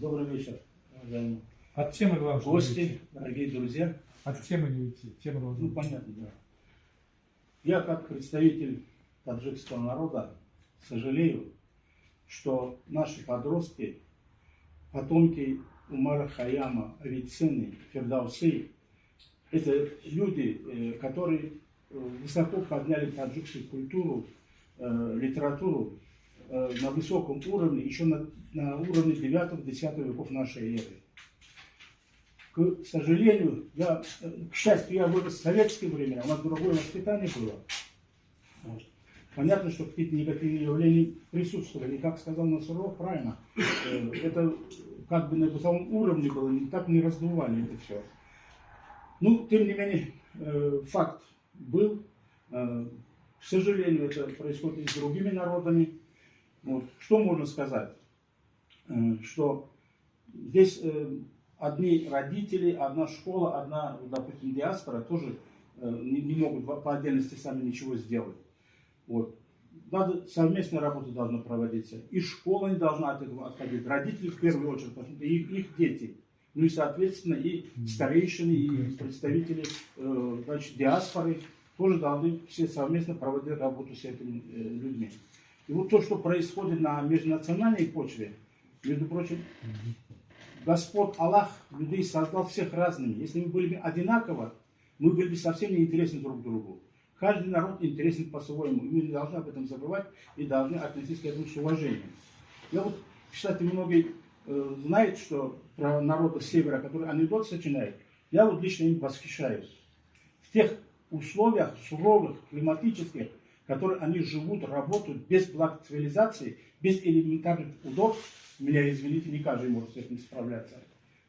Добрый вечер, уважаемые От темы главное. гости, дорогие друзья. От темы не уйти. Тема должна Ну, понятно, да. Я, как представитель таджикского народа, сожалею, что наши подростки, потомки Умара Хайяма, Авиценны, Фердаусы, это люди, которые высоко подняли таджикскую культуру, литературу на высоком уровне, еще на уровне 9-10 веков нашей эры. К сожалению, к счастью, я вырос в советское время, а у нас другое воспитание было. Вот. Понятно, что какие-то негативные явления присутствовали. И как сказал Насуров, правильно, это как бы на высоком уровне было, так не раздували это все. Ну, тем не менее, факт был. К сожалению, это происходит и с другими народами. Вот. Что можно сказать? Что здесь одни родители, одна школа, одна, допустим, диаспора тоже не могут по отдельности сами ничего сделать. Вот. Надо, совместная работа должна проводиться. И школа не должна от этого отходить. Родители в первую очередь, потому что их дети. Ну и, соответственно, и старейшины, и представители значит, диаспоры тоже должны все совместно проводить работу с этими людьми. И вот то, что происходит на межнациональной почве, между прочим, Господь Аллах людей создал всех разными. Если мы были бы одинаково, мы были бы совсем не интересны друг другу. Каждый народ интересен по-своему. И мы не должны об этом забывать и должны относиться к этому с уважением. Я вот, кстати, многие знают, что про народы севера, которые анекдот сочиняют, я вот лично им восхищаюсь. В тех условиях суровых, климатических, в которых они живут, работают без благ цивилизации, без элементарных удобств, меня, извините, не каждый может с этим справляться.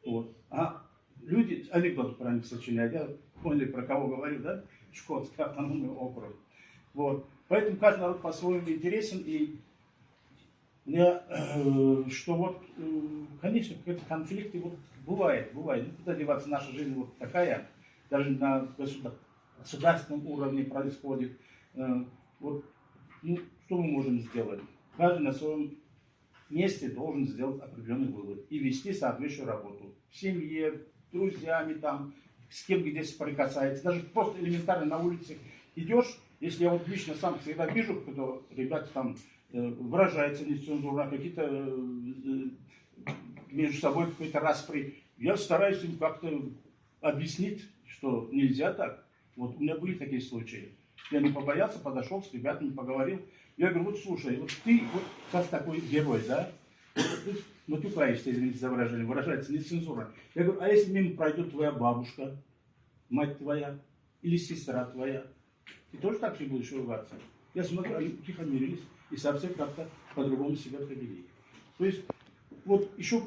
Вот. А люди, анекдоты про них сочиняют, я поняли, про кого говорю, да? Шкотский автономный округ. Вот. Поэтому каждый народ по-своему интересен, и что вот, конечно, какие-то конфликты вот бывает. Никуда деваться, наша жизнь вот такая, даже на государственном уровне происходит. Вот, ну, что мы можем сделать? Каждый на своем месте должен сделать определенный вывод и вести соответствующую работу. В семье, с друзьями, там, с кем где соприкасается. Даже просто элементарно на улице идешь, если я вот лично сам всегда вижу, когда ребята там выражаются нецензурно, какие-то между собой какие-то распри, я стараюсь им как-то объяснить, что нельзя так. Вот у меня были такие случаи. Я не побоялся, подошел с ребятами, поговорил. Я говорю, вот слушай, вот ты вот сейчас такой герой, да? Вот, матюкаешься, извините за выражение, выражается нецензурно. Я говорю, а если мимо пройдет твоя бабушка, мать твоя или сестра твоя, ты тоже так же будешь ругаться? Я смотрю, они утихомирились и совсем как-то по-другому себя повели. То есть, вот еще